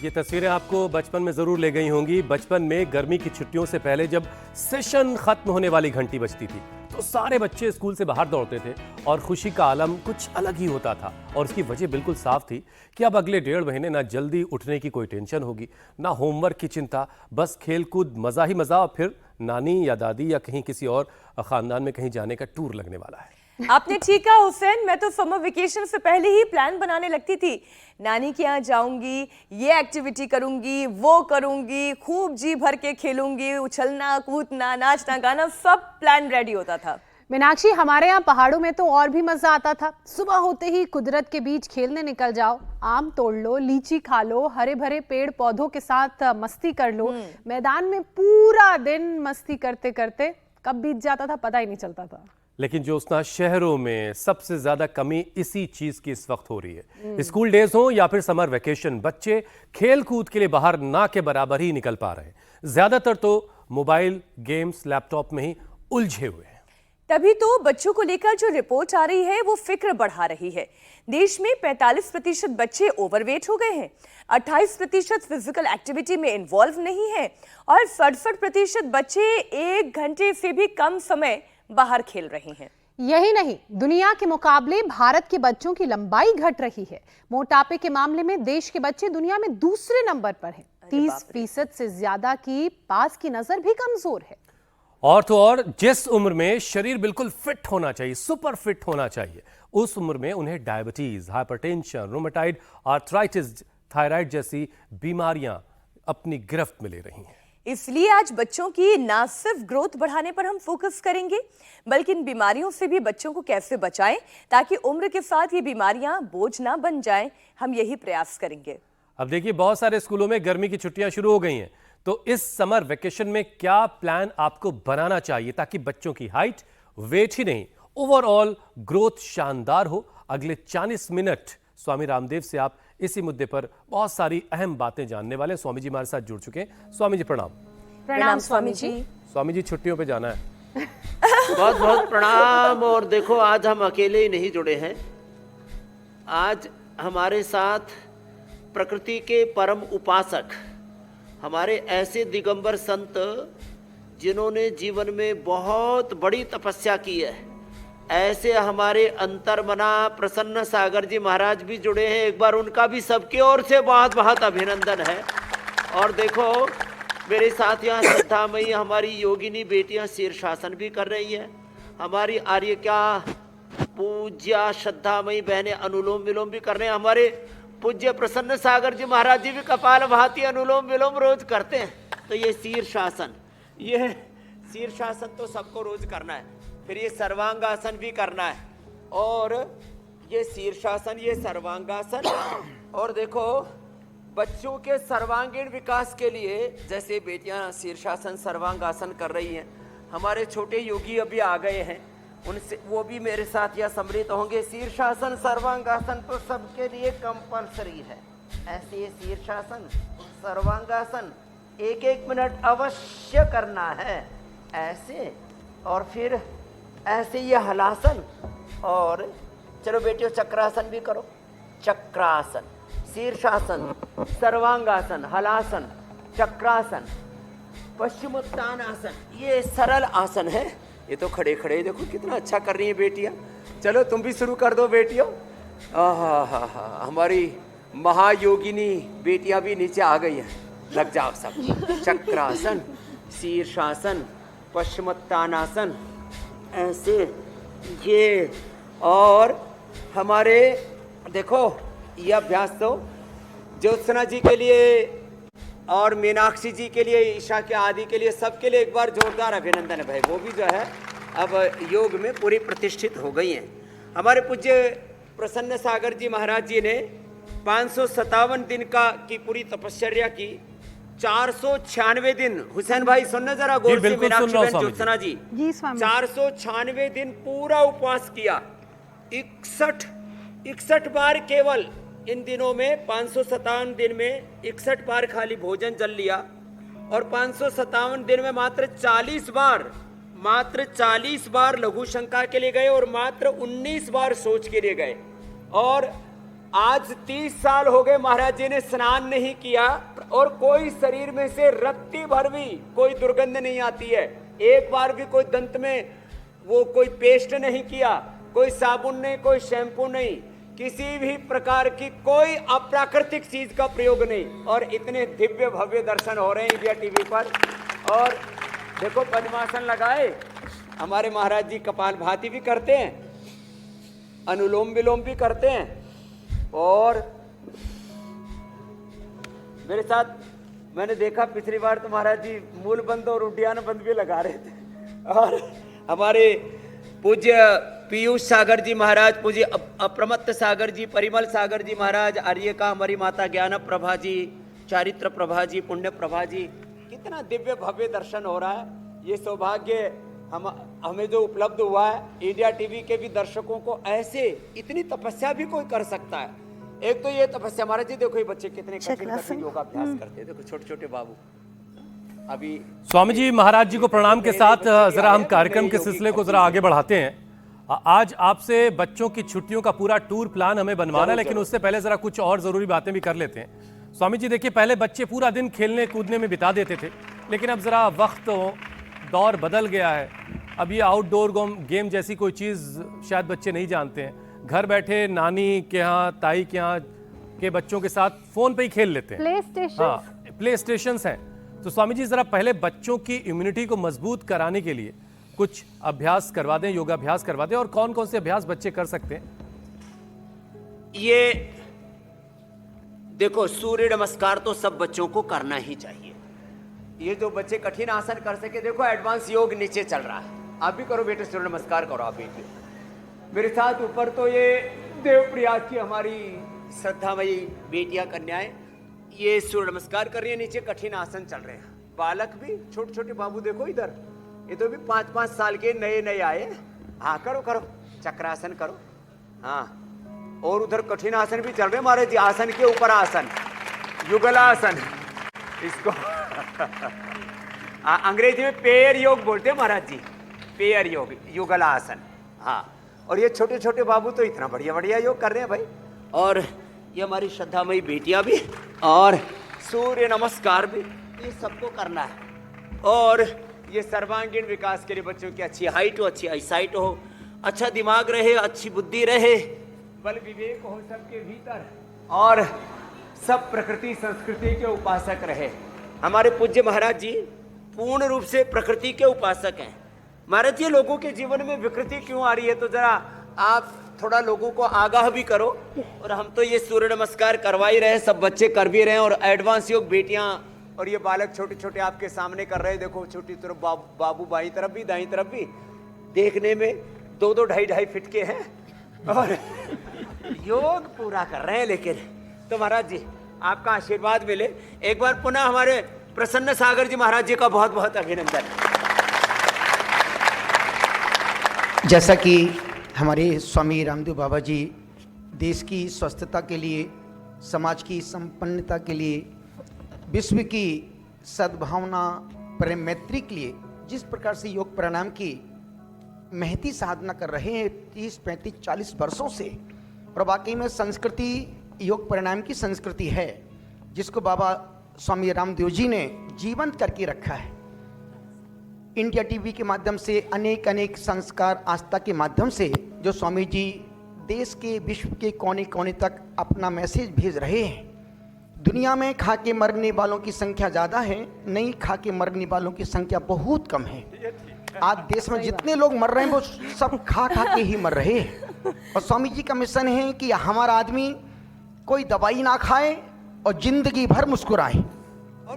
ये तस्वीरें आपको बचपन में जरूर ले गई होंगी। बचपन में गर्मी की छुट्टियों से पहले जब सेशन खत्म होने वाली घंटी बजती थी तो सारे बच्चे स्कूल से बाहर दौड़ते थे और खुशी का आलम कुछ अलग ही होता था। और उसकी वजह बिल्कुल साफ थी कि अब अगले 1.5 महीने ना जल्दी उठने की कोई टेंशन होगी, ना होमवर्क की चिंता, बस खेल कूद, मजा ही मजा, और फिर नानी या दादी या कहीं किसी और खानदान में कहीं जाने का टूर लगने वाला है। आपने ठीक कहा हुसैन, मैं तो समर वेकेशन से पहले ही प्लान बनाने लगती थी। नानी के यहाँ जाऊंगी, ये एक्टिविटी करूंगी, वो करूंगी, खूब जी भर के खेलूंगी, उछलना कूदना नाचना गाना, सब प्लान रेडी होता था। मीनाक्षी, हमारे यहाँ पहाड़ों में तो और भी मजा आता था। सुबह होते ही कुदरत के बीच खेलने निकल जाओ, आम तोड़ लो, लीची खा लो, हरे भरे पेड़ पौधों के साथ मस्ती कर लो। मैदान में पूरा दिन मस्ती करते करते कब बीत जाता था पता ही नहीं चलता था। लेकिन ज्योत्सना, शहरों में सबसे ज्यादा कमी इसी चीज की इस वक्त हो रही है। स्कूल डेज हो या फिर समर वेकेशन, बच्चे खेल कूद के लिए बाहर ना के बराबर ही निकल पा रहे हैं। ज्यादातर तो मोबाइल गेम्स, लैपटॉप में ही उलझे हुए हैं। तभी तो बच्चों को लेकर जो रिपोर्ट आ रही है वो फिक्र बढ़ा रही है। देश में 45% बच्चे ओवरवेट हो गए हैं, 28% फिजिकल एक्टिविटी में इन्वॉल्व नहीं है और 67% बच्चे 1 घंटे से भी कम समय बाहर खेल रहे हैं। यही नहीं, दुनिया के मुकाबले भारत के बच्चों की लंबाई घट रही है। मोटापे के मामले में देश के बच्चे दुनिया में दूसरे नंबर पर हैं। 30% से ज्यादा की पास की नजर भी कमजोर है। और तो और जिस उम्र में शरीर बिल्कुल फिट होना चाहिए, सुपर फिट होना चाहिए, उस उम्र में उन्हें diabetes, hypertension, rheumatoid arthritis, thyroid जैसी बीमारियां अपनी गिरफ्त में ले रही हैं। इसलिए आज बच्चों की ना सिर्फ ग्रोथ बढ़ाने पर हम फोकस करेंगे, बल्कि इन बीमारियों से भी बच्चों को कैसे बचाएं ताकि उम्र के साथ ये बीमारियां बोझ ना बन जाएं, हम यही प्रयास करेंगे। अब देखिए, बहुत सारे स्कूलों में गर्मी की छुट्टियां शुरू हो गई हैं, तो इस समर वेकेशन में क्या प्लान आपको बनाना चाहिए ताकि बच्चों की हाइट, वेट ही नहीं, ओवरऑल ग्रोथ शानदार हो। अगले 40 मिनट स्वामी रामदेव से आप इसी मुद्दे पर बहुत सारी अहम बातें जानने वाले हैं। स्वामी जी हमारे साथ जुड़ चुके हैं। स्वामी जी प्रणाम। प्रणाम स्वामी जी। स्वामी जी, छुट्टियों पे जाना है। बहुत बहुत प्रणाम। और देखो, आज हम अकेले ही नहीं जुड़े हैं, आज हमारे साथ प्रकृति के परम उपासक, हमारे ऐसे दिगंबर संत जिन्होंने जीवन में बहुत बड़ी तपस्या की है, ऐसे हमारे अंतर्मना प्रसन्न सागर जी महाराज भी जुड़े हैं। एक बार उनका भी सबकी ओर से बहुत बहुत अभिनंदन है। और देखो, मेरे साथ यहाँ श्रद्धामयी हमारी योगिनी बेटियाँ शीर्षासन भी कर रही हैं। हमारी आर्य क्या पूज्या श्रद्धामयी बहनें अनुलोम विलोम भी कर रहे हैं। हमारे पूज्य प्रसन्न सागर जी महाराज जी भी कपाल भाती अनुलोम विलोम रोज करते हैं। तो ये शीर्षासन, ये शीर्षासन तो सबको रोज करना है। फिर ये सर्वांगासन भी करना है, और ये शीर्षासन, ये सर्वांगासन। और देखो, बच्चों के सर्वांगीण विकास के लिए जैसे बेटियां शीर्षासन सर्वांगासन कर रही हैं, हमारे छोटे योगी अभी आ गए हैं, उनसे वो भी मेरे साथ यह सम्मिलित होंगे। शीर्षासन सर्वांगासन तो सबके लिए कंपलसरी है। ऐसे ये शीर्षासन सर्वांगासन 1-1 मिनट अवश्य करना है ऐसे। और फिर ऐसे ये हलासन, और चलो बेटियों चक्रासन भी करो। चक्रासन, शीर्षासन, सर्वांगासन, हलासन, चक्रासन, पश्चिमोत्तानासन, ये सरल आसन है। ये तो खड़े खड़े देखो कितना अच्छा कर रही हैं बेटियां। चलो तुम भी शुरू कर दो बेटियों। आहा, हमारी महायोगिनी बेटियां भी नीचे आ गई हैं, लग जाओ सब। चक्रासन, शीर्षासन, पश्चिमोत्तानासन, ऐसे ये। और हमारे देखो, ये अभ्यास तो ज्योत्सना जी के लिए और मीनाक्षी जी के लिए, ईशा के आदि के लिए, सबके लिए एक बार जोरदार अभिनंदन है भाई। वो भी जो है अब योग में पूरी प्रतिष्ठित हो गई हैं। हमारे पूज्य प्रसन्न सागर जी महाराज जी ने 557 दिन की पूरी तपश्चर्या की। 496 दिन, हुसैन भाई सुनना जरा गौर से, मीनाक्षी बहन, ज्योत्सना जी, 496 दिन पूरा उपवास किया। 61 बार केवल इन दिनों में, 557 दिन में 61 बार खाली भोजन जल लिया। और 557 दिन में मात्र 40 बार लघु शंका के लिए गए और मात्र 19 बार सोच के लिए गए। और आज 30 साल हो गए महाराज जी ने स्नान नहीं किया और कोई शरीर में से रत्ती भर भी कोई दुर्गंध नहीं आती है। एक बार भी कोई दंत में वो कोई पेस्ट नहीं किया, कोई साबुन नहीं, कोई शैम्पू नहीं, किसी भी प्रकार की कोई अप्राकृतिक चीज का प्रयोग नहीं। और इतने दिव्य भव्य दर्शन हो रहे हैं इंडिया टीवी पर। और देखो पद्मासन लगाए हमारे महाराज जी, कपालभाति भी करते हैं, अनुलोम विलोम भी करते हैं। और मेरे साथ मैंने देखा पिछली बार तो महाराज जी मूल बंद और उड्डयन बंद भी लगा रहे थे। और हमारे पूज्य पीयूष सागर जी महाराज, पूज्य अप्रमत्त सागर जी, परिमल सागर जी महाराज, आर्यका हमारी माता ज्ञान प्रभा जी, चारित्र प्रभा जी, पुण्य प्रभा जी, कितना दिव्य भव्य दर्शन हो रहा है। ये सौभाग्य हमें जो उपलब्ध हुआ है, इंडिया टीवी के भी दर्शकों को ऐसे इतनी तपस्या भी कोई कर सकता है। एक तो ये तपस्या, महाराज जी देखो ये बच्चे कितने कठिन योगाभ्यास करते हैं, देखो छोटे छोटे बाबू। अभी स्वामी जी महाराज जी को प्रणाम के साथ जरा हम कार्यक्रम के सिलसिले को जरा आगे बढ़ाते हैं। आज आपसे बच्चों की छुट्टियों का पूरा टूर प्लान हमें बनवाना है, लेकिन उससे पहले जरा कुछ और जरूरी बातें भी कर लेते हैं। स्वामी जी देखिए, पहले बच्चे पूरा दिन खेलने कूदने में बिता देते थे, लेकिन अब जरा वक्त दौर बदल गया है। अब ये आउटडोर गेम जैसी कोई चीज़ शायद बच्चे नहीं जानते हैं। घर बैठे नानी के यहाँ, ताई के यहाँ के बच्चों के साथ फ़ोन पे ही खेल लेते हैं। प्ले स्टेशन, हाँ, प्ले स्टेशंस हैं। तो स्वामी जी ज़रा पहले बच्चों की इम्यूनिटी को मजबूत कराने के लिए कुछ अभ्यास करवा दें, योगाभ्यास करवा दें। और कौन कौन से अभ्यास बच्चे कर सकते हैं? ये देखो, सूर्य नमस्कार तो सब बच्चों को करना ही चाहिए। ये जो बच्चे कठिन आसन कर सके, देखो एडवांस योग नीचे चल रहा है, आप भी करो बेटे, सूर्य नमस्कार करो आप बेटे मेरे साथ। ऊपर तो ये देवप्रयाग की हमारी श्रद्धामयी बेटियां कन्याएं ये सूर्य नमस्कार कर रही है, नीचे कठिन आसन चल रहे हैं। बालक भी छोटे छोटे बाबू देखो इधर, ये तो भी 5-5 साल के नए नए आए। हाँ करो करो, चक्रासन करो। हाँ, और उधर कठिन आसन भी चल रहे हैं महाराज जी, आसन के ऊपर आसन, युगलासन इसको अंग्रेजी में पेयर योग बोलते हैं महाराज जी, पेयर योग, युगलासन। हाँ, और ये छोटे छोटे बाबू तो इतना बढ़िया बढ़िया योग कर रहे हैं भाई। और ये हमारी श्रद्धामयी बेटियां भी, और सूर्य नमस्कार भी, ये सबको करना है। और ये सर्वांगीण विकास के लिए बच्चों की अच्छी हाइट हो, अच्छी आईसाइट हो, अच्छा दिमाग रहे, अच्छी बुद्धि रहे, बल विवेक हो सबके भीतर, और सब प्रकृति संस्कृति के उपासक रहे। हमारे पूज्य महाराज जी पूर्ण रूप से प्रकृति के उपासक हैं। महाराज जी लोगों के जीवन में विकृति क्यों आ रही है, तो जरा आप थोड़ा लोगों को आगाह भी करो। और हम तो ये सूर्य नमस्कार करवा ही रहे, सब बच्चे कर भी रहे हैं, और एडवांस योग बेटियां और ये बालक छोटे छोटे आपके सामने कर रहे हैं। देखो छोटी तरफ बाबू बाई तरफ भी, दाई तरफ भी, देखने में 2-2, 2.5 फीट के हैं और योग पूरा कर रहे हैं। लेकिन तो महाराज जी आपका आशीर्वाद मिले। एक बार पुनः हमारे प्रसन्न सागर जी महाराज जी का बहुत बहुत अभिनंदन। जैसा कि हमारे स्वामी रामदेव बाबा जी देश की स्वस्थता के लिए, समाज की संपन्नता के लिए, विश्व की सद्भावना, प्रेम मैत्री के लिए जिस प्रकार से योग प्राणायाम की महती साधना कर रहे हैं 30, 35, 40 वर्षों से, और वाकई में संस्कृति योग प्राणायाम की संस्कृति है जिसको बाबा स्वामी रामदेव जी ने जीवंत करके रखा है। इंडिया टीवी के माध्यम से अनेक अनेक संस्कार आस्था के माध्यम से जो स्वामी जी देश के, विश्व के कोने कोने तक अपना मैसेज भेज रहे हैं। दुनिया में खा के मरने वालों की संख्या ज़्यादा है, नहीं खा के मरने वालों की संख्या बहुत कम है। आज देश में जितने लोग मर रहे हैं वो सब खा खा के ही मर रहे हैं। और स्वामी जी का मिशन है कि हमारा आदमी कोई दवाई ना खाए और जिंदगी भर मुस्कुराए।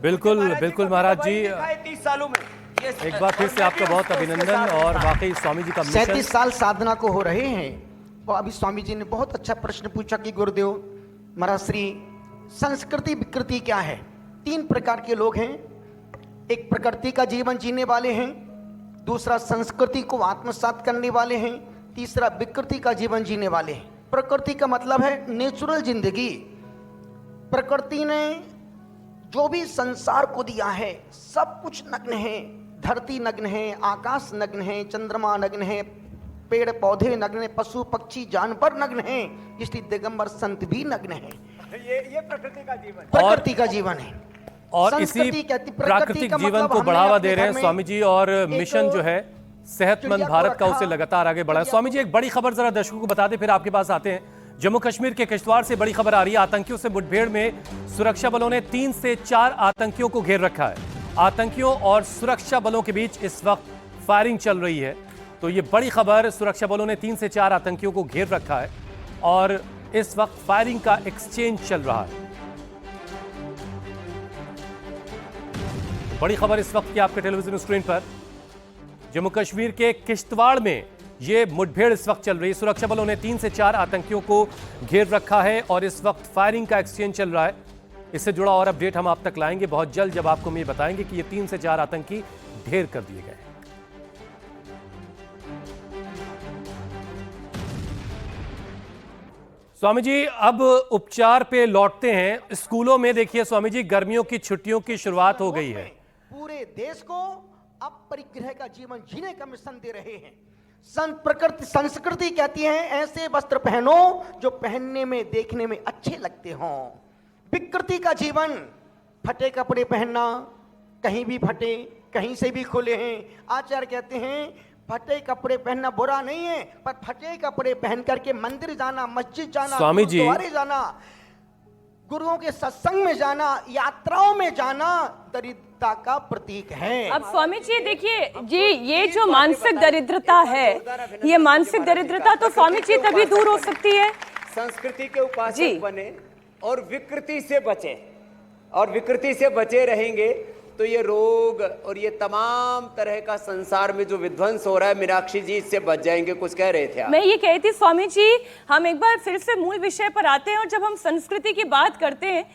बिल्कुल बिल्कुल महाराज जी, 30 सालों में एक बार फिर से आपका बहुत अभिनंदन। और वाकई स्वामी जी का मिशन 37 साल साधना को हो रहे हैं। और अभी स्वामी जी ने बहुत अच्छा प्रश्न पूछा कि गुरुदेव महाराज श्री संस्कृति विकृति क्या है। 3 प्रकार के लोग हैं, एक प्रकृति का जीवन जीने वाले हैं, दूसरा संस्कृति को आत्मसात करने वाले हैं, तीसरा विकृति का जीवन जीने वाले हैं। प्रकृति का मतलब है नेचुरल जिंदगी। प्रकृति ने जो भी संसार को दिया है सब कुछ नग्न है, धरती नग्न है, आकाश नग्न है, चंद्रमा नग्न है, पेड़ पौधे नग्न हैं, पशु पक्षी जानवर नग्न हैं, इसलिए दिगंबर संत भी नग्न हैं। ये प्रकृति का जीवन प्रकृति का जीवन है। और इसी संस्कृति कहती- प्रकृति प्राकृतिक का जीवन मतलब को हमने बढ़ावा अपने दे रहे घर हैं में स्वामी जी, और एक मिशन जो है सेहतमंद चिड़िया को भारत का रखा, उसे लगातार आगे बढ़ा है। स्वामी जी, एक बड़ी खबर जरा दर्शकों को बता दें, फिर आपके पास आते हैं। जम्मू कश्मीर के किश्तवाड़ से बड़ी खबर आ रही है। आतंकियों से मुठभेड़ में सुरक्षा बलों ने 3 से 4 आतंकियों को घेर रखा है। आतंकियों और सुरक्षा बलों के बीच इस वक्त फायरिंग चल रही है। तो ये बड़ी खबर, सुरक्षा बलों ने 3 से 4 आतंकियों को घेर रखा है और इस वक्त फायरिंग का एक्सचेंज चल रहा है। बड़ी खबर इस वक्त की आपके टेलीविजन स्क्रीन पर। जम्मू कश्मीर के किश्तवाड़ में यह मुठभेड़ इस वक्त चल रही है। सुरक्षा बलों ने 3 से 4 आतंकियों को घेर रखा है और इस वक्त फायरिंग का एक्सचेंज चल रहा है। इससे जुड़ा और अपडेट हम आप तक लाएंगे बहुत जल्द, जब आपको हम ये बताएंगे कि ये 3 से 4 आतंकी ढेर कर दिए गए हैं। स्वामी जी, अब उपचार पे लौटते हैं। स्कूलों में देखिए स्वामी जी, गर्मियों की छुट्टियों की शुरुआत हो गई है। पूरे देश को अपरिग्रह का जीवन जीने का मिशन दे रहे हैं। प्रकृति संस्कृति कहती है ऐसे वस्त्र पहनो जो पहनने में देखने में अच्छे लगते हों। विकृति का जीवन, फटे कपड़े पहनना, कहीं भी फटे कहीं से भी खुले हैं। आचार्य कहते हैं फटे कपड़े पहनना बुरा नहीं है, पर फटे कपड़े पहन करके मंदिर जाना, मस्जिद जाना, स्वामी जी, गुरुद्वारे जाना, गुरुओं के सत्संग में जाना, यात्राओं में जाना दरिद्रता का प्रतीक है। अब स्वामी जी देखिए जी, ये जो मानसिक दरिद्रता है, ये मानसिक दरिद्रता तो स्वामी जी तभी दूर हो सकती है। संस्कृति के उपासक जी। बने और विकृति से बचे, और विकृति से बचे रहेंगे तो ये रोग और ये तमाम तरह का संसार में जो विध्वंस हो रहा है, मीनाक्षी जी इससे बच जाएंगे। कुछ कह रहे थे आप? मैं ये कही थी स्वामी जी, हम एक बार फिर से मूल विषय पर आते हैं और जब हम संस्कृति की बात करते हैं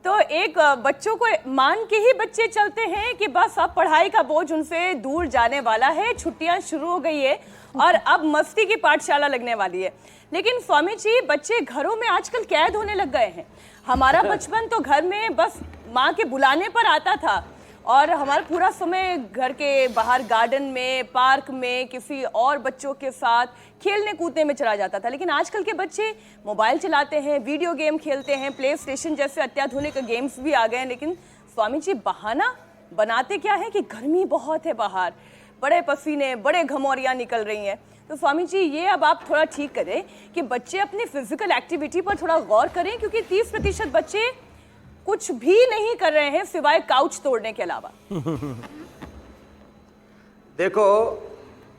तो एक बच्चों को मान के ही बच्चे चलते हैं कि बस अब पढ़ाई का बोझ उनसे दूर जाने वाला है, छुट्टियां शुरू हो गई है और अब मस्ती की पाठशाला लगने वाली है। लेकिन स्वामी जी, बच्चे घरों में आजकल कैद होने लग गए हैं। हमारा बचपन तो घर में बस माँ के बुलाने पर आता था और हमारा पूरा समय घर के बाहर गार्डन में, पार्क में, किसी और बच्चों के साथ खेलने कूदने में चला जाता था। लेकिन आजकल के बच्चे मोबाइल चलाते हैं, वीडियो गेम खेलते हैं, प्ले स्टेशन जैसे अत्याधुनिक गेम्स भी आ गए हैं। लेकिन स्वामी जी, बहाना बनाते क्या है कि गर्मी बहुत है बाहर, बड़े पसीने, बड़े घमौरियाँ निकल रही हैं। तो स्वामी जी, ये अब आप थोड़ा ठीक करें कि बच्चे अपनी फिजिकल एक्टिविटी पर थोड़ा गौर करें, क्योंकि 30% बच्चे कुछ भी नहीं कर रहे हैं सिवाय काउच तोड़ने के अलावा। देखो,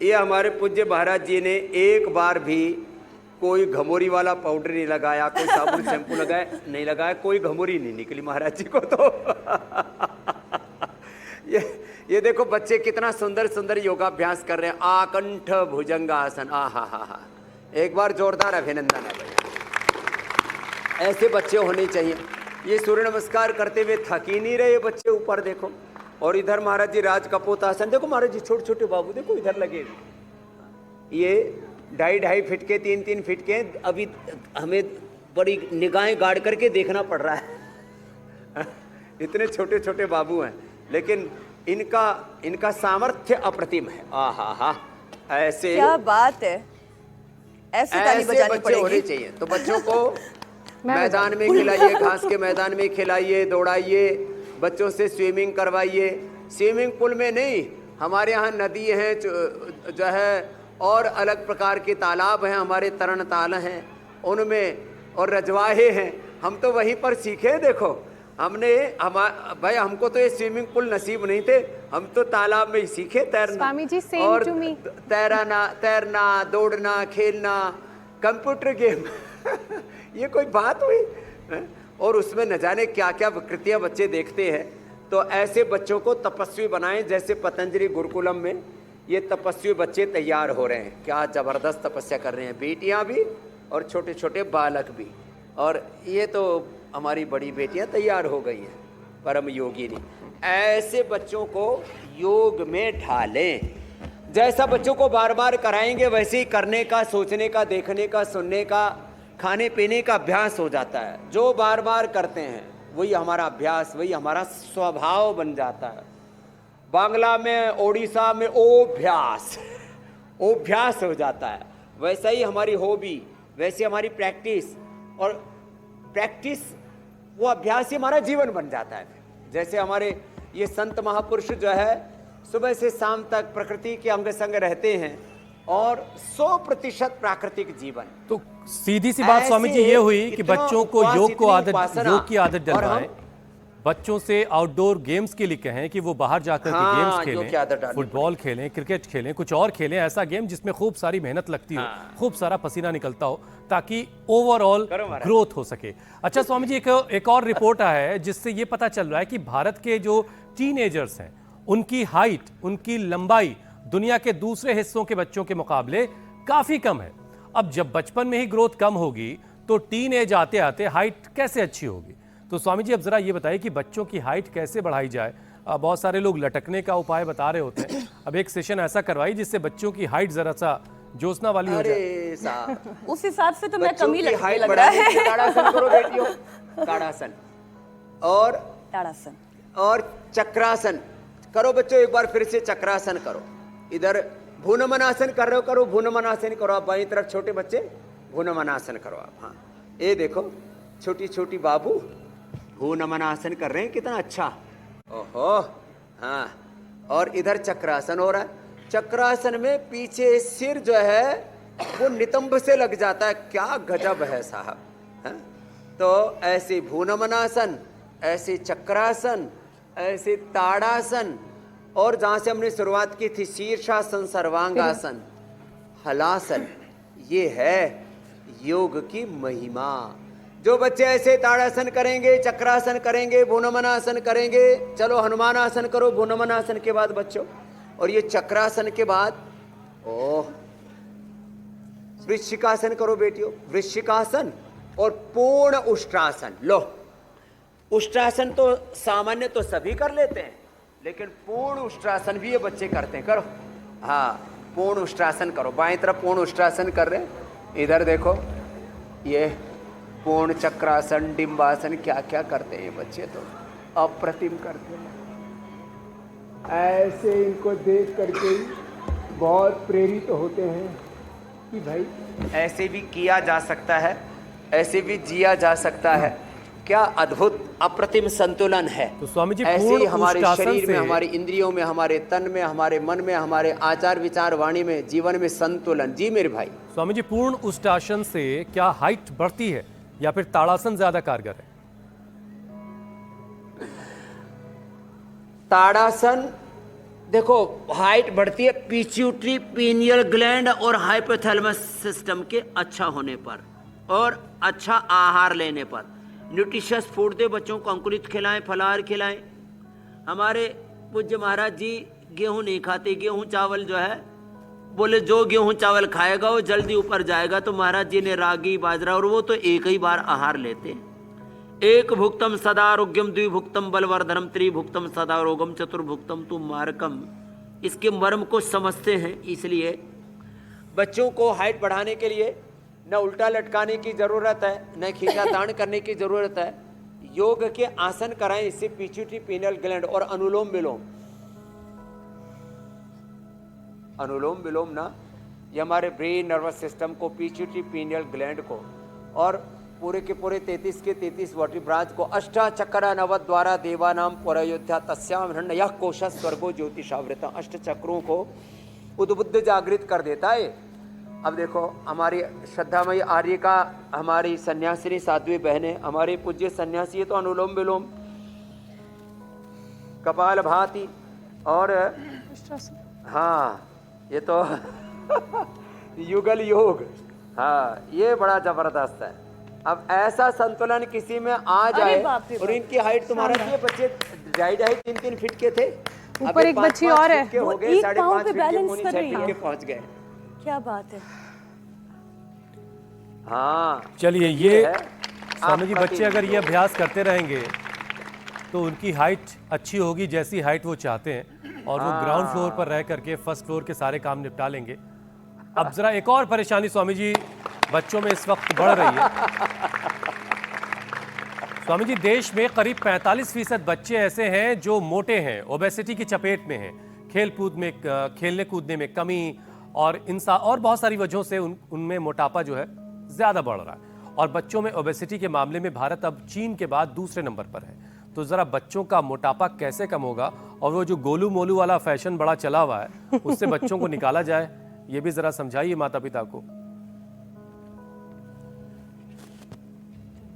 ये हमारे पूज्य महाराज जी ने एक बार भी कोई घमोरी वाला पाउडर नहीं लगाया, कोई साबुन शैम्पू लगाया नहीं लगाया, कोई घमोरी नहीं निकली महाराज जी को। तो ये देखो बच्चे कितना सुंदर सुंदर योगाभ्यास कर रहे हैं। आकंठ भुजंगासन, आ हा हा हा, एक बार जोरदार अभिनंदन है भाई। ऐसे बच्चे होने चाहिए। ये सूर्य नमस्कार करते हुए थक ही नहीं रहे बच्चे, ऊपर देखो। और इधर महाराज जी राज कपोत आसन, देखो महाराज जी छोटे छोटे बाबू देखो इधर लगे। ये 2.5 फीट के, 3-3 फीट के, अभी हमें बड़ी निगाहें गाड़ करके देखना पड़ रहा है। इतने छोटे छोटे बाबू हैं, लेकिन इनका सामर्थ्य अप्रतिम है। आहा हा, ऐसे क्या बात है, ऐसे ताली बजानी बच्चे होने पड़ेगी। चाहिए। तो बच्चों को मैदान में खिलाइए, घास के मैदान में खिलाइए, दौड़ाइए, बच्चों से स्विमिंग करवाइए। स्विमिंग पूल में नहीं, हमारे यहाँ नदी है जो है, और अलग प्रकार के तालाब हैं, हमारे तरण ताल हैं उनमें, और रजवाहे हैं। हम तो वहीं पर सीखे। देखो भाई हमको तो ये स्विमिंग पूल नसीब नहीं थे, हम तो तालाब में ही सीखे तैरना। स्वामी जी, same और to me. तैरना, दौड़ना, खेलना, कंप्यूटर गेम ये कोई बात हुई है? और उसमें न जाने क्या क्या विकृतियां बच्चे देखते हैं। तो ऐसे बच्चों को तपस्वी बनाएं, जैसे पतंजलि गुरुकुलम में ये तपस्वी बच्चे तैयार हो रहे हैं। क्या जबरदस्त तपस्या कर रहे हैं, बेटियां भी और छोटे छोटे बालक भी। और ये तो हमारी बड़ी बेटियां तैयार हो गई हैं, परम योगिनी। ऐसे बच्चों को योग में ढालें। जैसा बच्चों को बार बार कराएंगे वैसे ही करने का, सोचने का, देखने का, सुनने का, खाने पीने का अभ्यास हो जाता है। जो बार बार करते हैं वही हमारा अभ्यास, वही हमारा स्वभाव बन जाता है। बांग्ला में, ओडिशा में ओभ्यास हो जाता है। वैसा ही हमारी हॉबी, वैसे हमारी प्रैक्टिस, और प्रैक्टिस वो अभ्यास ही हमारा जीवन बन जाता है। जैसे हमारे ये संत महापुरुष जो है सुबह से शाम तक प्रकृति के अंग संग रहते हैं और 100% प्राकृतिक जीवन। तो सीधी सी बात स्वामी जी ये हुई कि इतना बच्चों को उपवास, योग इतनी योग की आदत और हम- डलवाएं, बच्चों से आउटडोर गेम्स के लिए कहें कि वो बाहर जाकर के हाँ, गेम्स योग की आदत खेलें, डालनी फुटबॉल खेलें, क्रिकेट खेलें, कुछ और खेलें, ऐसा गेम जिसमें खूब सारी मेहनत लगती हो, खूब सारा पसीना निकलता हो, ताकि ओवरऑल करो महाराज। ग्रोथ हो सके। अच्छा स्वामी जी, एक और रिपोर्ट आया है जिससे ये पता चल रहा है कि भारत के जो टीनेजर्स हैं उनकी हाइट, उनकी लंबाई दुनिया के दूसरे हिस्सों के बच्चों के मुकाबले काफी कम है। अब जब बचपन में ही ग्रोथ कम होगी तो टीन एज आते आते हाइट कैसे अच्छी होगी? तो स्वामी जी अब जरा ये बताइए कि बच्चों की हाइट कैसे बढ़ाई जाए। बहुत सारे लोग लटकने का उपाय बता रहे होते हैं, अब एक सेशन ऐसा करवाइए जिससे बच्चों की हाइट जरा सा जोशना वाली हो जाए। अरे साहब, उस हिसाब से तो मैं बच्चों कम ही की लगने हाइट लग रहा बढ़ाने है। के लिए ताड़ासन करो बेटियों, ताड़ासन और ताड़ासन। चक्रासन करो बच्चों। एक बार फिर से चक्रासन करो। इधर भूनमनासन कर रहे हो, करो भूनमनासन करो। आप बाईं तरफ छोटे बच्चे भूनमनासन करो आप। हाँ, ये देखो छोटी छोटी बाबू भूनमनासन कर रहे हैं, कितना अच्छा। ओहो, हाँ। और इधर चक्रासन हो रहा है। चक्रासन में पीछे सिर जो है वो नितंब से लग जाता है। क्या गजब है साहब। हाँ? तो ऐसे भूनमनासन, ऐसे चक्रासन, ऐसे ताड़ासन, और जहां से हमने शुरुआत की थी शीर्षासन, सर्वांगासन, हलासन, ये है योग की महिमा। जो बच्चे ऐसे ताड़ासन करेंगे, चक्रासन करेंगे, भूनमनासन करेंगे, चलो हनुमानासन करो भूनमनासन के बाद बच्चों, और ये चक्रासन के बाद ओह वृश्चिकासन करो बेटियों। वृश्चिकासन और पूर्ण उष्ट्रासन। लो, उष्ट्रासन तो सामान्य तो सभी कर लेते हैं, लेकिन पूर्ण उष्ट्रासन भी ये बच्चे करते हैं। करो, हाँ, पूर्ण उष्ट्रासन करो। बाएं तरफ पूर्ण उष्ट्रासन कर रहे हैं, इधर देखो ये पूर्ण चक्रासन, डिम्बासन, क्या क्या करते हैं ये बच्चे, तो अप्रतिम करते हैं। ऐसे इनको देख करके ही बहुत प्रेरित होते हैं कि भाई ऐसे भी किया जा सकता है, ऐसे भी जिया जा सकता है। क्या अद्भुत अप्रतिम संतुलन है। तो स्वामी जी, ऐसे ही पूर्ण हमारे उष्ट्रासन शरीर में, से- हमारी इंद्रियों में, हमारे तन में, हमारे मन में, हमारे आचार विचार वाणी में, जीवन में संतुलन। जी मेरे भाई। स्वामी जी, पूर्ण उष्ट्रासन से क्या हाइट बढ़ती है या फिर ताड़ासन ज्यादा कारगर है? ताड़ासन देखो हाइट बढ़ती है पिट्यूटरी पीनियल ग्लैंड और हाइपोथैलेमस सिस्टम के अच्छा होने पर और अच्छा आहार लेने पर। न्यूट्रिशियस फूड दे बच्चों को, अंकुरित खिलाएं, फलाहार खिलाएं। हमारे पूज्य महाराज जी गेहूं नहीं खाते। गेहूं चावल जो है, बोले जो गेहूं चावल खाएगा वो जल्दी ऊपर जाएगा। तो महाराज जी ने रागी, बाजरा, और वो तो एक ही बार आहार लेते हैं। एक भुक्तम सदारोग्यम, द्विभुक्तम बलवर्धनम, त्रिभुक्तम सदा रोगम, चतुर्भुक्तम तुम मारकम। इसके मर्म को समझते हैं। इसलिए बच्चों को हाइट बढ़ाने के लिए न उल्टा लटकाने की जरूरत है, न खींचातान करने की जरूरत है। योग के आसन कराएं, इससे पिट्यूटरी पीनियल ग्लैंड और अनुलोम विलोम। अनुलोम विलोम ना, ये हमारे ब्रेन नर्वस सिस्टम को, पिट्यूटरी पीनियल ग्लैंड को और पूरे के पूरे 33 के 33 वर्टिब्राज को अष्टाचक्र नवद्वारा देवानाम पुरयोध्या तस्याम हिरण्यः कोश स्वर्गो ज्योतिषावृता, अष्ट चक्रों को उद्बुद्ध जागृत कर देता है। अब देखो हमारी श्रद्धामयी आर्य का, हमारी सन्यासिनी साध्वी बहनें, हमारे पूज्य सन्यासी, ये तो अनुलोम विलोम, कपाल भाती और हाँ ये तो युगल योग। हाँ, ये बड़ा जबरदस्त है। अब ऐसा संतुलन किसी में आ जाए। बाप रे और बाप। इनकी हाइट, तुम्हारा ये बच्चे ढाई 3 फीट के थे, ऊपर अभी एक 5 बच्ची और है। फीट के हो वो गए, एक 5.5 पाँव पे फीट के, बैलेंस पौनी कर 6 रही फीट है। के पहुंच गए। क्या बात है। हाँ, चलिए, ये है स्वामी जी, आपका बच्चे अगर ये योग। अभ्यास करते रहेंगे तो उनकी हाइट अच्छी होगी, जैसी हाइट वो चाहते हैं, और वो ग्राउंड फ्लोर पर रह करके फर्स्ट फ्लोर के सारे काम निपटा लेंगे। अब जरा एक और परेशानी स्वामी जी बच्चों में इस वक्त बढ़ रही है। स्वामी जी, देश में करीब 45% बच्चे ऐसे हैं जो मोटे हैं, ओबेसिटी की चपेट में हैं, खेलने कूदने में कमी, और और बहुत सारी वजहों से उनमें मोटापा जो है ज़्यादा बढ़ रहा है। और बच्चों में ओबेसिटी के मामले में भारत अब चीन के बाद दूसरे नंबर पर है। तो ज़रा बच्चों का मोटापा कैसे कम होगा और वो जो गोलू मोलू वाला फैशन बड़ा चला हुआ है उससे बच्चों को निकाला जाए, ये भी ज़रा समझाइए माता पिता को।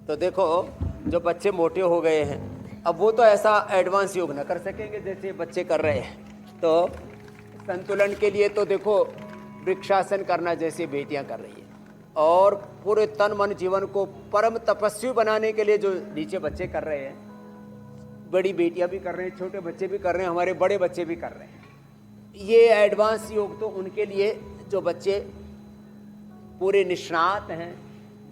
तो देखो, जो बच्चे मोटे हो गए हैं अब वो तो ऐसा एडवांस योग ना कर सकेंगे जैसे बच्चे कर रहे हैं। तो संतुलन के लिए तो देखो वृक्षासन करना जैसे बेटियां कर रही है, और पूरे तन मन जीवन को परम तपस्वी बनाने के लिए जो नीचे बच्चे कर रहे हैं, बड़ी बेटियां भी कर रहे हैं, छोटे बच्चे भी कर रहे हैं, हमारे बड़े बच्चे भी कर रहे हैं। ये एडवांस योग तो उनके लिए जो बच्चे पूरे निष्णात हैं,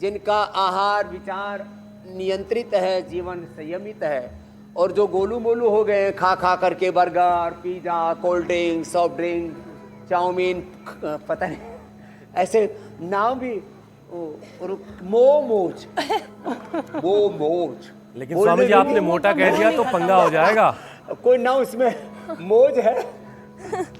जिनका आहार विचार नियंत्रित है, जीवन संयमित है, और जो गोलू मोलू हो गए खा खा करके burger, pizza, cold drink, soft drink, chowmein, पता नहीं ऐसे नाम भी, मोमोज मोमोज। लेकिन स्वामी जी आपने मोटा कह दिया तो पंगा हो जाएगा। कोई ना उसमें मोज है।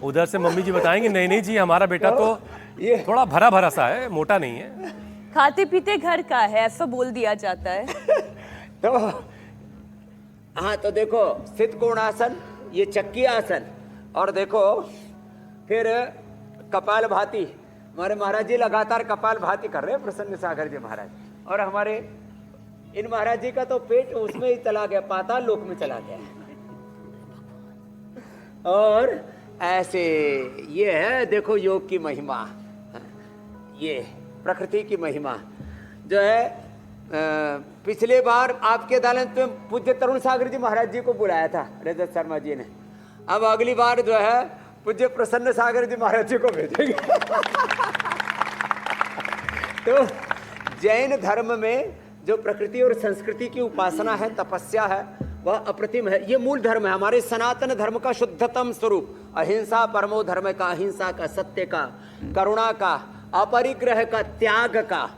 उधर से मम्मी जी बताएंगे नहीं नहीं जी हमारा बेटा तो ये थोड़ा भरा भरा सा है, मोटा नहीं है। खाते पीते घर का है, ऐसा बोल दिया जाता है। तो हाँ, तो देखो स्थित कोणासन, ये चक्की आसन, और देखो फिर कपाल भाती। हमारे महाराज जी लगातार कपाल भाती कर रहे हैं, प्रसन्न सागर जी महाराज। और हमारे इन महाराज जी का तो पेट उसमें ही चला गया, पाताल लोक में चला गया। और ऐसे ये है, देखो योग की महिमा, ये प्रकृति की महिमा जो है। पिछले बार आपके अदालत में पूज्य तरुण सागर जी महाराज जी को बुलाया था रजत शर्मा जी ने। अब अगली बार जो है पूज्य प्रसन्न सागर जी महाराज जी को भेजेंगे। तो जैन धर्म में जो प्रकृति और संस्कृति की उपासना है, तपस्या है, वह अप्रतिम है। ये मूल धर्म है, हमारे सनातन धर्म का शुद्धतम स्वरूप। अहिंसा परमो धर्म का, अहिंसा का, सत्य का, करुणा का, अपरिग्रह का, त्याग का,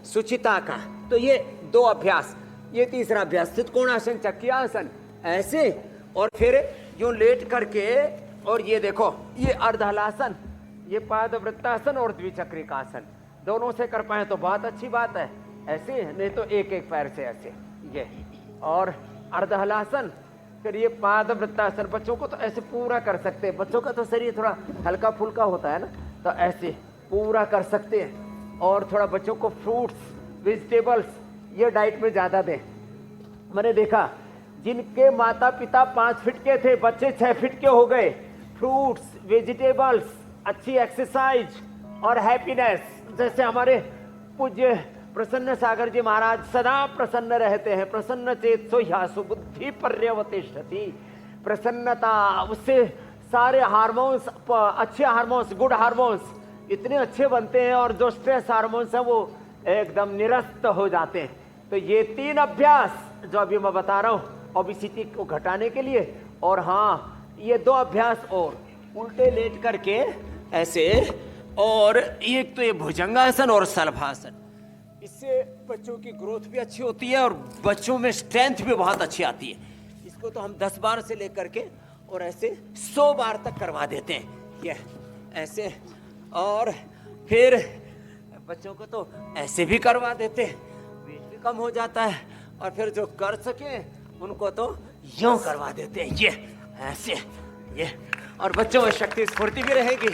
सुचिता का। तो ये दो अभ्यास, ये तीसरा अभ्यास स्थित कोणासन, चक्रियासन, ऐसे। और फिर यूं लेट करके, और ये देखो ये अर्धहलासन, ये पादवृत्तासन और द्विचक्रिकासन, दोनों से कर पाए तो बहुत अच्छी बात है। ऐसे नहीं तो एक एक पैर से ऐसे, ये और अर्धहलासन, फिर ये पादवृत्तासन। बच्चों को तो ऐसे पूरा कर सकते हैं, बच्चों का तो शरीर थोड़ा हल्का फुल्का होता है ना, तो ऐसे पूरा कर सकते हैं। और थोड़ा बच्चों को फ्रूट्स, वेजिटेबल्स, ये डाइट में ज़्यादा दें। मैंने देखा जिनके माता पिता 5 फीट के थे, बच्चे 6 फीट के हो गए। फ्रूट्स, वेजिटेबल्स, अच्छी एक्सरसाइज और हैप्पीनेस, जैसे हमारे पूज्य प्रसन्न सागर जी महाराज सदा प्रसन्न रहते हैं। प्रसन्न चेत सो ह्यासु बुद्धि पर्यवतिष्ठति। प्रसन्नता, उससे सारे हार्मोन्स, अच्छे हार्मोन्स, गुड हार्मोन्स इतने अच्छे बनते हैं, और जो स्ट्रेस हार्मोन्स हैं वो एकदम निरस्त हो जाते हैं। तो ये 3 अभ्यास जो अभी मैं बता रहा हूँ ओबेसिटी को घटाने के लिए। और हाँ, ये 2 अभ्यास और उल्टे लेट करके ऐसे, और एक तो ये भुजंगासन और शलभासन। इससे बच्चों की ग्रोथ भी अच्छी होती है और बच्चों में स्ट्रेंथ भी बहुत अच्छी आती है। इसको तो हम 10 बार से लेकर के और ऐसे 100 बार तक करवा देते हैं, ये ऐसे। और फिर बच्चों को तो ऐसे भी करवा देते हैं, वेट भी कम हो जाता है। और फिर जो कर सके उनको तो यूं करवा देते हैं, ये ऐसे, ये। और बच्चों में शक्ति स्फूर्ति भी रहेगी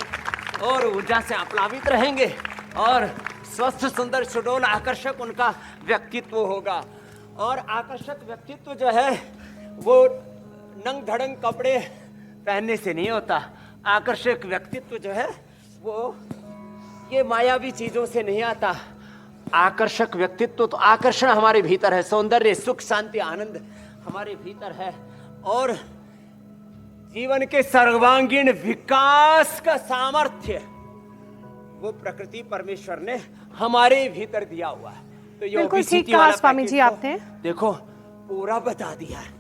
और ऊर्जा से आप्लावित रहेंगे, और स्वस्थ सुंदर सुडौल आकर्षक उनका व्यक्तित्व होगा। और आकर्षक व्यक्तित्व जो है वो नंग धड़ंग कपड़े पहनने से नहीं होता। आकर्षक व्यक्तित्व जो है वो ये मायावी चीजों से नहीं आता। आकर्षक व्यक्तित्व तो आकर्षण हमारे भीतर है, सौंदर्य, सुख, शांति, आनंद हमारे भीतर है। और जीवन के सर्वांगीण विकास का सामर्थ्य वो प्रकृति परमेश्वर ने हमारे भीतर दिया हुआ है। तो ये बिल्कुल ओबेसिटी ठीक कहा वाला स्वामी पैकेज जी तो आपने। देखो पूरा बता दिया है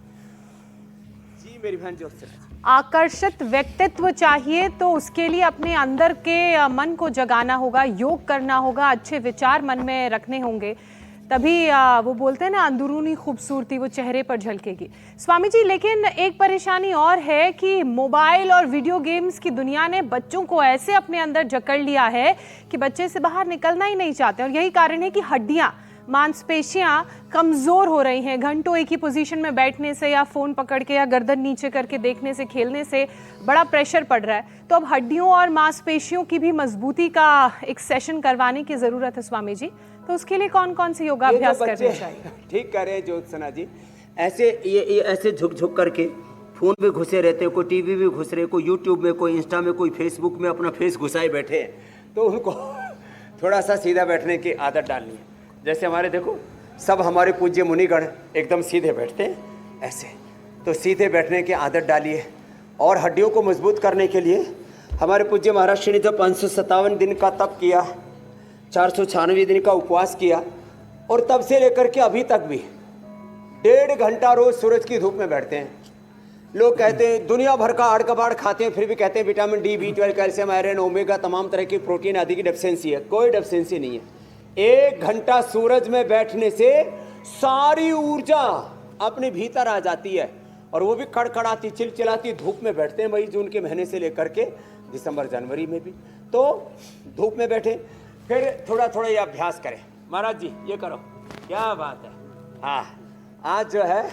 जी मेरी बहन जोसेफ। आकर्षित व्यक्तित्व चाहिए तो उसके लिए अपने अंदर के मन को जगाना होगा, योग करना होगा, अच्छे विचार मन में रखने होंगे। तभी वो बोलते हैं ना, अंदरूनी खूबसूरती वो चेहरे पर झलकेगी। स्वामी जी, लेकिन एक परेशानी और है कि मोबाइल और वीडियो गेम्स की दुनिया ने बच्चों को ऐसे अपने अंदर जकड़ लिया है कि बच्चे से बाहर निकलना ही नहीं चाहते। और यही कारण है कि हड्डियां, मांसपेशियां कमजोर हो रही हैं। घंटों एक ही पोजीशन में बैठने से या फोन पकड़ के या गर्दन नीचे करके देखने से, खेलने से बड़ा प्रेशर पड़ रहा है। तो अब हड्डियों और मांसपेशियों की भी मजबूती का एक सेशन करवाने की जरूरत है स्वामी जी। तो उसके लिए कौन कौन से योगाभ्यास करने चाहिए? ठीक कह रहे हैं ज्योत्सना जी। ऐसे ये ऐसे झुक झुक करके फोन में घुसे रहते हैं, कोई टीवी में घुस रहे, कोई यूट्यूब में, कोई इंस्टा में, कोई फेसबुक में अपना फेस घुसाए बैठे हैं। तो उनको थोड़ा सा सीधा बैठने की आदत डालनी है। जैसे हमारे देखो, सब हमारे पूज्य मुनिगण एकदम सीधे बैठते हैं ऐसे, तो सीधे बैठने की आदत डालिए। और हड्डियों को मजबूत करने के लिए हमारे पूज्य महाराज श्री ने जब 557 दिन का तप किया, 496 दिन का उपवास किया, और तब से लेकर के अभी तक भी 1.5 घंटा रोज सूरज की धूप में बैठते हैं। लोग कहते हैं दुनिया भर का आड़ कबाड़ खाते हैं, फिर भी कहते हैं vitamin D, B12, calcium, iron, omega, तमाम तरह की प्रोटीन आदि की डेफिशिएंसी है। कोई डेफिशिएंसी नहीं है। 1 घंटा सूरज में बैठने से सारी ऊर्जा अपने भीतर आ जाती है, और वो भी कड़कड़ाती चिलचिलाती धूप में बैठते हैं मई जून के महीने से लेकर के दिसंबर जनवरी में भी। तो धूप में बैठे, फिर थोड़ा थोड़ा ये अभ्यास करें। महाराज जी ये करो, क्या बात है। हाँ, आज जो है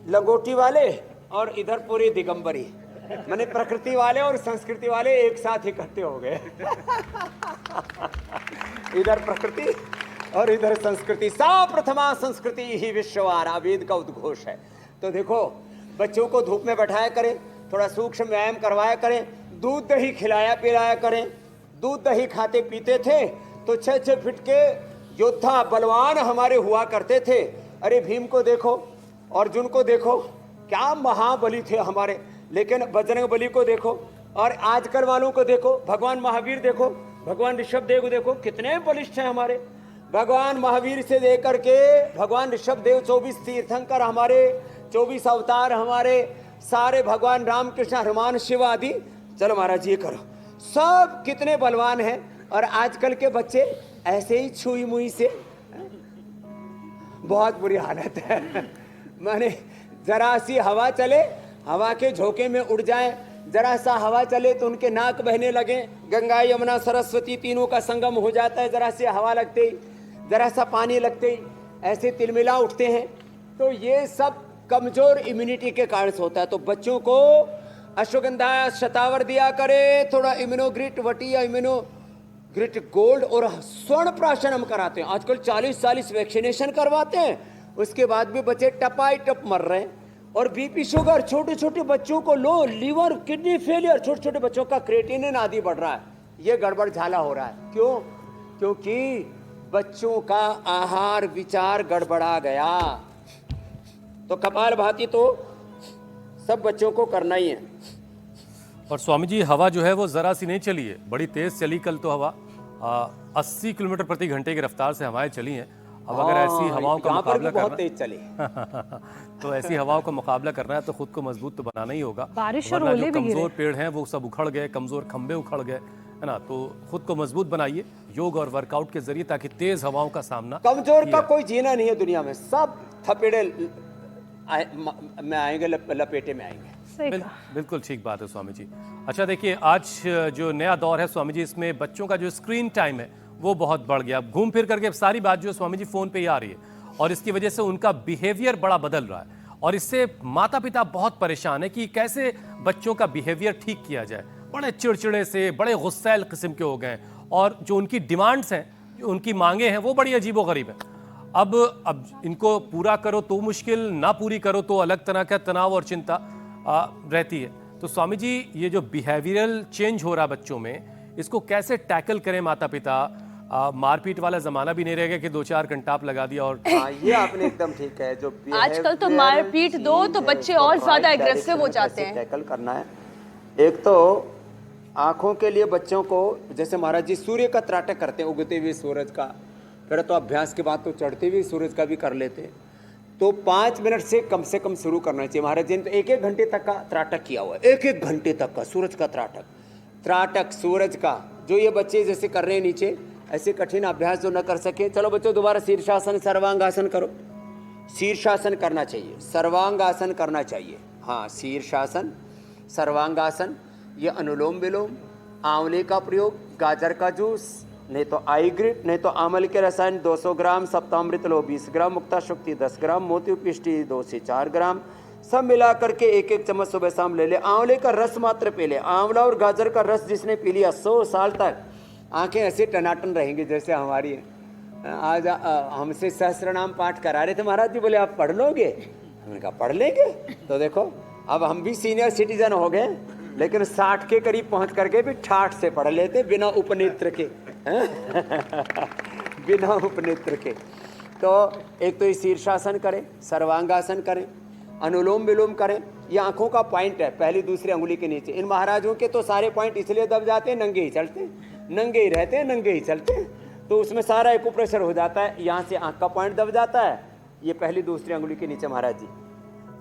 लंगोटी वाले और इधर पूरी दिगंबरी, माने प्रकृति वाले और संस्कृति वाले एक साथ इकट्ठे हो गए। इधर प्रकृति और इधर संस्कृति। सा प्रथमा संस्कृति ही विश्ववारा, वेद का उद्घोष है। तो देखो, बच्चों को धूप में बैठाया करें, थोड़ा सूक्ष्म व्यायाम करवाया करें, दूध दही खिलाया पिलाया करें। दूध दही खाते पीते थे तो 6-6 फीट के योद्धा बलवान हमारे हुआ करते थे। अरे भीम को देखो, अर्जुन को देखो, क्या महाबली थे हमारे। लेकिन बजरंग बली को देखो, और आजकल वालों को देखो, भगवान महावीर देखो, भगवान ऋषभदेव को देखो, कितने बलिष्ठ हैं हमारे। भगवान महावीर से लेकर के भगवान ऋषभदेव, 24 तीर्थंकर हमारे, 24 अवतार हमारे, सारे भगवान रामकृष्ण, हनुमान, शिव आदि। चलो महाराज ये करो, सब कितने बलवान हैं। और आजकल के बच्चे ऐसे ही छुई मुई से, बहुत बुरी हालत है। माने जरा सी हवा चले, हवा के झोंके में उड़ जाए, जरा सा हवा चले तो उनके नाक बहने लगे। गंगा यमुना सरस्वती तीनों का संगम हो जाता है, जरा सी हवा लगते ही, जरा सा पानी लगते ही ऐसे तिलमिला उठते हैं। तो ये सब कमजोर इम्यूनिटी के कारण से होता है। तो बच्चों को अश्वगंधा शतावर दिया करे, थोड़ा इम्यूनोग्रिट वटी या इम्यूनोग्रिट गोल्ड और स्वर्ण प्राशन हम कराते हैं। आजकल 40-40 वैक्सीनेशन करवाते हैं, उसके बाद भी बच्चे टपाई टप मर रहे हैं। और बीपी शुगर छोटे छोटे बच्चों को, लो लीवर किडनी फेलियर, छोटे छोटे बच्चों का क्रिएटिनिन आदि बढ़ रहा है। ये गड़बड़ झाला हो रहा है। क्यों? क्योंकि बच्चों का आहार विचार गड़बड़ा गया। तो कपालभाति तो सब बच्चों को करना ही है। और स्वामी जी, हवा जो है वो जरा सी नहीं चली है, बड़ी तेज चली कल तो हवा। 80 किलोमीटर प्रति घंटे की रफ्तार से हवाएं चली हैं। अब अगर ऐसी हवाओं का मुकाबला बहुत तेज चली तो ऐसी हवाओं का मुकाबला करना है तो खुद को मजबूत तो बनाना ही होगा। बारिश और वरना ओले जो भी गिरे। कमजोर पेड़ हैं वो सब उखड़ गए, कमजोर खंबे उखड़ गए, है ना। तो खुद को मजबूत बनाइए योग और वर्कआउट के जरिए, ताकि तेज हवाओं का सामना। कमजोर का कोई जीना नहीं है दुनिया में, सब थपेड़े में आएंगे, लपेटे में आएंगे। बिल्कुल ठीक बात है स्वामी जी। अच्छा देखिए, आज जो नया दौर है स्वामी जी, इसमें बच्चों का जो स्क्रीन टाइम है वो बहुत बढ़ गया। घूम फिर करके सारी बात जो है स्वामी जी फोन पे ही आ रही है, और इसकी वजह से उनका बिहेवियर बड़ा बदल रहा है। और इससे माता पिता बहुत परेशान है कि कैसे बच्चों का बिहेवियर ठीक किया जाए। बड़े चिड़चिड़े से, बड़े गुस्सैल किस्म के हो गए, और जो उनकी डिमांड्स हैं, जो उनकी मांगे हैं, वो बड़ी अजीबोगरीब है। अब इनको पूरा करो तो मुश्किल, ना पूरी करो तो अलग तरह का तनाव और चिंता रहती है। तो स्वामी जी, ये जो बिहेवियरल चेंज हो रहा है बच्चों में, इसको कैसे टैकल करें माता पिता? मारपीट वाला जमाना भी नहीं रहेगा कि 2-4 घंटा आप लगा दिया। और ये आपने एकदम ठीक है। जो आजकल तो मारपीट दो तो बच्चे और ज्यादा एग्रेसिव हो जाते हैं। टैकल करना है। एक तो आंखों के लिए बच्चों को, जैसे महाराज जी सूर्य का त्राटक करते हैं, उगते हुए सूरज का, फिर तो अभ्यास के बाद तो चढ़ते हुए सूरज का भी कर लेते हैं। तो 5 मिनट से कम शुरू करना चाहिए। महाराज जी ने तो 1-1 घंटे तक का त्राटक किया हुआ है, 1-1 घंटे तक का सूरज का त्राटक सूरज का, जो ये बच्चे जैसे कर रहे हैं नीचे, ऐसे कठिन अभ्यास जो न कर सके। चलो बच्चों दोबारा शीर्षासन सर्वांगासन करो। शीर्षासन करना चाहिए, सर्वांगासन करना चाहिए। हाँ, शीर्षासन, सर्वांगासन, ये अनुलोम विलोम, आंवले का प्रयोग, गाजर का जूस, नहीं तो आई ग्रिट, नहीं तो आमल के रसायन 200 ग्राम, सप्तामृत लो 20 ग्राम, मुक्ता शक्ति 10 ग्राम, मोती पिष्टी 2 से 4 ग्राम, सब मिला करके एक एक चम्मच सुबह शाम ले ले। आंवले का रस मात्र पी ले। आंवला और गाजर का रस जिसने पी लिया 100 साल तक आंखें ऐसे टनाटन रहेंगी जैसे हमारी हैं। आज हमसे सहस्त्रनाम पाठ करा रहे थे महाराज जी, बोले आप पढ़ लोगे? हमने कहा पढ़ लेंगे। तो देखो अब हम भी सीनियर सिटीजन हो गए, लेकिन 60 के करीब पहुंच करके भी ठाठ से पढ़ लेते बिना उपनेत्र के बिना उपनेत्र के। तो एक तो ये शीर्षासन करें, सर्वांगासन करें, अनुलोम विलोम करें। ये आंखों का पॉइंट है, पहली दूसरी अंगुली के नीचे। इन महाराजों के तो सारे पॉइंट इसलिए दब जाते हैं, नंगे ही चलते हैं, नंगे ही रहते हैं, नंगे ही चलते हैं, तो उसमें सारा एक्यूप्रेशर हो जाता है। यहाँ से आंख का पॉइंट दब जाता है, ये पहली दूसरी अंगुली के नीचे महाराज जी।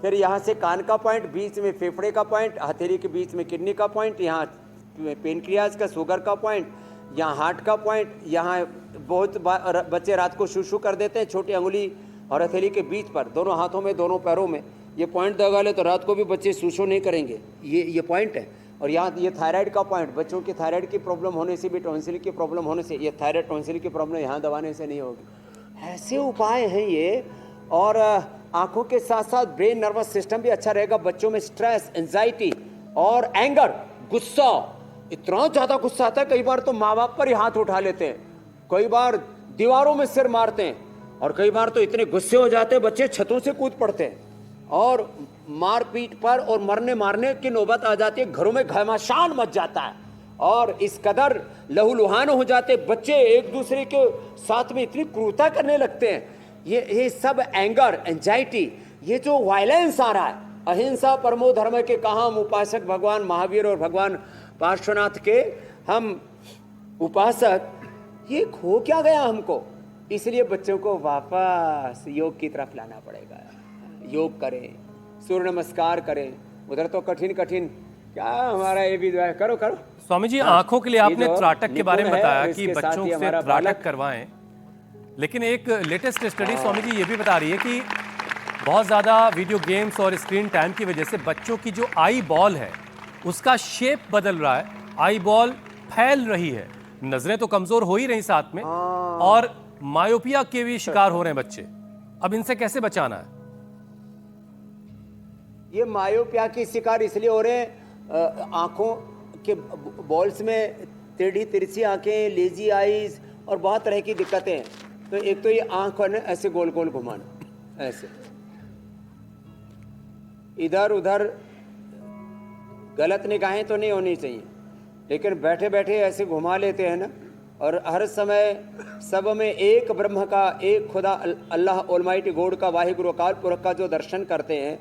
फिर यहाँ से कान का पॉइंट, बीच में फेफड़े का पॉइंट, हथेली के बीच में किडनी का पॉइंट, यहाँ पेनक्रियाज का शुगर का पॉइंट, यहाँ हार्ट का पॉइंट। यहाँ बहुत बच्चे रात को शू कर देते हैं, छोटी अंगुली और हथेली के बीच पर, दोनों हाथों में, दोनों पैरों में ये पॉइंट दबा ले तो रात को भी बच्चे शूशो नहीं करेंगे। ये पॉइंट है। और यहाँ ये थायराइड का पॉइंट, बच्चों की थायराइड की प्रॉब्लम होने से भी, टॉन्सिल की प्रॉब्लम होने से, ये थायराइड टॉन्सिल की प्रॉब्लम यहाँ दबाने से नहीं होगी। ऐसे उपाय हैं ये। और आंखों के साथ साथ ब्रेन नर्वस सिस्टम भी अच्छा रहेगा। बच्चों में स्ट्रेस, एंजाइटी और एंगर, गुस्सा, इतना ज़्यादा गुस्सा आता है, कई बार तो माँ बाप पर ही हाथ उठा लेते हैं, कई बार दीवारों में सिर मारते हैं, और कई बार तो इतने गुस्से हो जाते हैं बच्चे छतों से कूद पड़ते हैं, और मारपीट पर और मरने मारने की नौबत आ जाती है। घरों में घमासान मच जाता है, और इस कदर लहूलुहान हो जाते बच्चे, एक दूसरे के साथ में इतनी क्रूरता करने लगते हैं। ये सब एंगर, एंजाइटी, ये जो वायलेंस आ रहा है, अहिंसा परमो धर्म के कहा हम उपासक भगवान महावीर और भगवान पार्श्वनाथ के हम उपासक, ये खो क्या गया हमको। इसलिए बच्चों को वापस योग की तरफ लाना पड़ेगा। योग करें, सूर्य नमस्कार करें। उधर तो कठिन कठिन क्या हमारा ये भी करो करो। स्वामी जी, हाँ, आंखों के लिए आपने ये जो त्राटक के बारे में निपुण है, बताया इसके कि साथ बच्चों ही से हमारा त्राटक बालक करवाएं, लेकिन एक लेटेस्ट स्टडी स्वामी जी ये भी बता रही है कि बहुत ज़्यादा वीडियो गेम्स और स्क्रीन टाइम की वजह से बच्चों की जो आई बॉल है उसका शेप बदल रहा है, आई बॉल फैल रही है, नजरें तो कमजोर हो ही रही साथ में, और मायोपिया के भी शिकार हो रहे हैं बच्चे। अब इनसे कैसे बचाना है? ये मायोपिया की शिकार इसलिए हो रहे हैं, आंखों के बॉल्स में टेढ़ी तिरछी आंखें, लेजी आईज और बहुत तरह की दिक्कतें हैं। तो एक तो ये आंख को ऐसे गोल गोल घुमाना, ऐसे इधर उधर, गलत निगाहें तो नहीं होनी चाहिए, लेकिन बैठे बैठे ऐसे घुमा लेते हैं ना। और हर समय सब में एक ब्रह्म का, एक खुदा अल्लाह ऑलमाइटी गॉड का, वाहिगुरु अकाल पुरख का जो दर्शन करते हैं,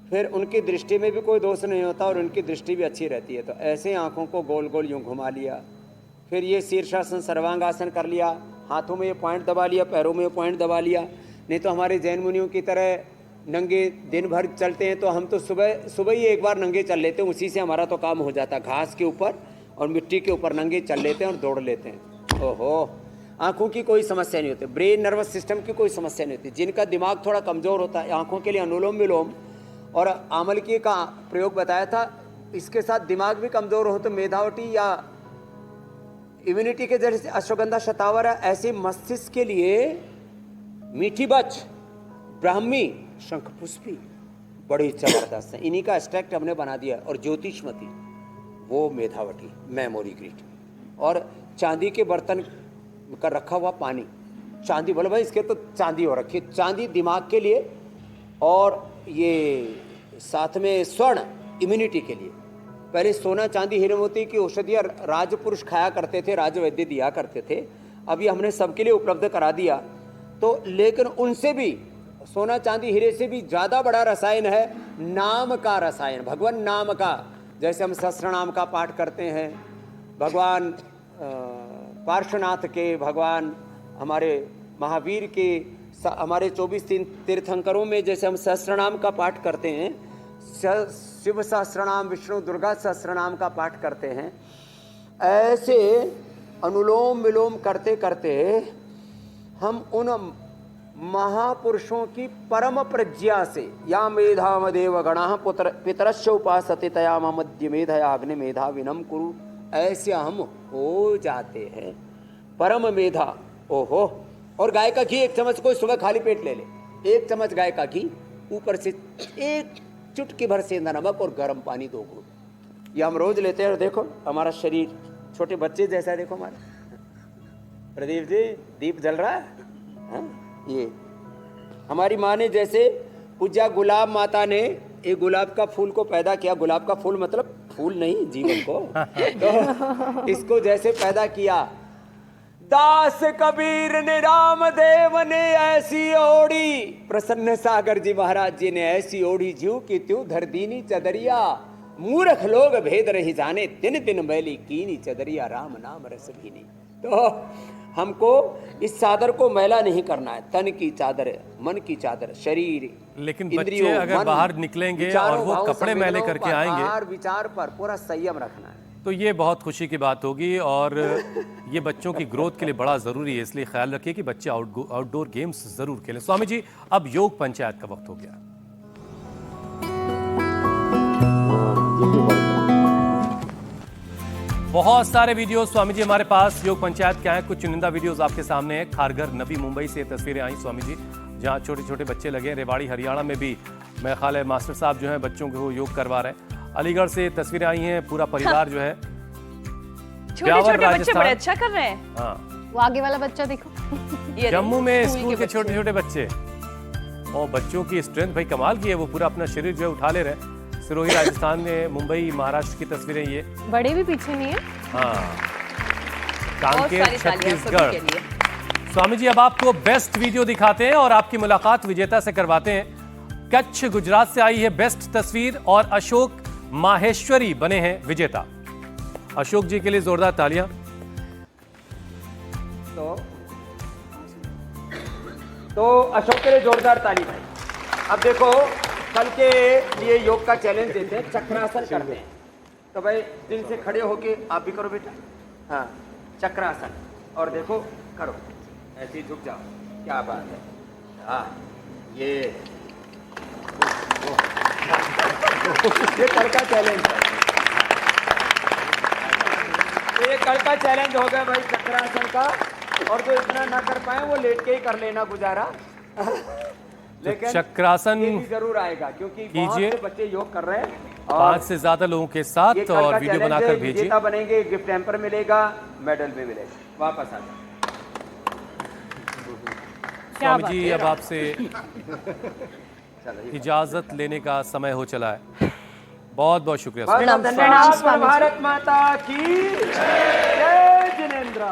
फिर उनकी दृष्टि में भी कोई दोष नहीं होता और उनकी दृष्टि भी अच्छी रहती है। तो ऐसे आंखों को गोल गोल यूं घुमा लिया, फिर ये शीर्षासन सर्वांगासन कर लिया, हाथों में ये पॉइंट दबा लिया, पैरों में ये पॉइंट दबा लिया। नहीं तो हमारे जैन मुनियों की तरह नंगे दिन भर चलते हैं, तो हम तो सुबह ही एक बार नंगे चल लेते हैं, उसी से हमारा तो काम हो जाता। घास के ऊपर और मिट्टी के ऊपर नंगे चल लेते हैं और दौड़ लेते हैं। ओहो, आंखों की कोई समस्या नहीं होती, ब्रेन नर्वस सिस्टम की कोई समस्या नहीं होती। जिनका दिमाग थोड़ा कमज़ोर होता है, आंखों के लिए अनुलोम विलोम और आमलकी का प्रयोग बताया था। इसके साथ दिमाग भी कमज़ोर हो तो मेधावटी या इम्यूनिटी के जरिए अश्वगंधा शतावरा, ऐसे मस्तिष्क के लिए मीठी बच, ब्राह्मी, शंखपुष्पी बड़ी जबरदस्त है। इन्हीं का एक्सट्रैक्ट हमने बना दिया। और ज्योतिषमती वो मेधावटी, मेमोरी ग्रीट, और चांदी के बर्तन का रखा हुआ पानी, चांदी, बोले भाई इसके तो चांदी हो रखी, चांदी दिमाग के लिए, और ये साथ में स्वर्ण इम्यूनिटी के लिए। पहले सोना चांदी हीरे मोती की औषधियाँ राजपुरुष खाया करते थे, राजवैद्य दिया करते थे, अभी हमने सबके लिए उपलब्ध करा दिया। तो लेकिन उनसे भी, सोना चांदी हीरे से भी ज़्यादा बड़ा रसायन है नाम का रसायन, भगवान नाम का। जैसे हम सहस्त्र नाम का पाठ करते हैं, भगवान पार्श्वनाथ के, भगवान हमारे महावीर के, हमारे 24 तीर्थंकरों में जैसे हम सहस्त्रनाम का पाठ करते हैं, शिव सहस्त्रनाम, विष्णु दुर्गा सहस्त्रनाम का पाठ करते हैं, ऐसे अनुलोम विलोम करते करते हम उन महापुरुषों की परम प्रज्ञा से या मेधामदेव गणः पुत्र पितरस्य उपासते तया मध्य मेधया अग्नि मेधा विनम कुरु, ऐसे हम हो जाते हैं परम मेधा। ओहो। और गाय का घी 1 चम्मच कोई सुबह खाली पेट ले ले, 1 चम्मच गाय का घी, ऊपर से 1 चुटकी भर सेंधा नमक और गर्म पानी 2 घूंट, ये हम रोज लेते हैं। और देखो हमारा शरीर छोटे बच्चे जैसा है, देखो हमारा प्रदीप जी दीप जल रहा है, ये हमारी माँ ने जैसे पूज्या गुलाब माता ने एक गुलाब का फूल को पैदा किया, गुलाब का फूल मतलब फूल नहीं जीवन को, तो इसको जैसे पैदा किया, दास कबीर ने रामदेव ने ऐसी ओढ़ी, प्रसन्न सागर जी महाराज जी ने ऐसी ओढ़ी जीव की त्यों धर दीनी चदरिया, मूर्ख लोग भेद नहीं जाने, दिन दिन मैली कीनी चदरिया, राम नाम रस भीनी। तो हमको इस चादर को मैला नहीं करना है, तन की चादर, मन की चादर, शरीर, लेकिन बच्चे अगर बाहर निकलेंगे और वो कपड़े मैले करके आएंगे, विचार पर पूरा संयम रखना है, तो ये बहुत खुशी की बात होगी और ये बच्चों की ग्रोथ के लिए बड़ा ज़रूरी है। इसलिए ख्याल रखिए कि बच्चे आउटडोर गेम्स ज़रूर खेलें। स्वामी जी, अब योग पंचायत का वक्त हो गया। बहुत सारे वीडियोस स्वामी जी हमारे पास योग पंचायत के हैं। कुछ चुनिंदा वीडियोस आपके सामने हैं। खारघर, नवी मुंबई से तस्वीरें आई स्वामी जी, जहाँ छोटे छोटे बच्चे लगे। रेवाड़ी हरियाणा में भी मेरा ख्याल है मास्टर साहब जो हैं बच्चों को योग करवा रहे हैं। अलीगढ़ से तस्वीरें आई हैं, पूरा परिवार जो है। छोटे छोटे बच्चे बड़े अच्छा कर रहे हैं। हाँ, वो आगे वाला बच्चा देखो, ये जम्मू में स्कूल के छोटे छोटे बच्चे, और बच्चों की स्ट्रेंथ भाई कमाल की है, वो पूरा अपना शरीर जो है उठा ले रहे हैं। सिरोही राजस्थान में, मुंबई महाराष्ट्र की तस्वीरें ये। बड़े भी पीछे नहीं है। हाँ, बहुत कांकेर सारी तालियां सभी छत्तीसगढ़। के लिए। स्वामी जी अब आपको बेस्ट वीडियो दिखाते हैं और आपकी मुलाकात विजेता से करवाते हैं। कच्छ गुजरात से आई है बेस्ट तस्वीर और अशोक माहेश्वरी बने हैं विजेता। अशोक जी के लिए जोरदार तालियां। तो अशोक के लिए जोरदार ताली भाई। अब देखो कल के लिए योग का चैलेंज देते हैं, चक्रासन करते हैं। तो भाई दिन से खड़े होके आप भी करो बेटा, हाँ चक्रासन, और देखो करो ऐसे ही झुक जाओ, क्या बात है। हाँ ये कल का चैलेंज है, ये कल का चैलेंज हो गया भाई चक्रासन का। और जो इतना ना कर पाए वो लेट के ही कर लेना गुजारा। लेकिन चक्रासन ये भी जरूर आएगा क्योंकि बहुत कीजिए। से बच्चे योग कर रहे हैं 5 से ज्यादा लोगों के साथ, ये कल और का वीडियो चैलेंज बनाकर है, भेजिए। विजेता बनेंगे, गिफ्ट हैम्पर मिलेगा, मेडल भी मिलेगा। वापस आ जाओ। स्वामी जी अब आपसे इजाजत लेने का समय हो चला है। बहुत बहुत शुक्रिया। बहुत धन्यवाद। भारत माता की जय। जिनेंद्र।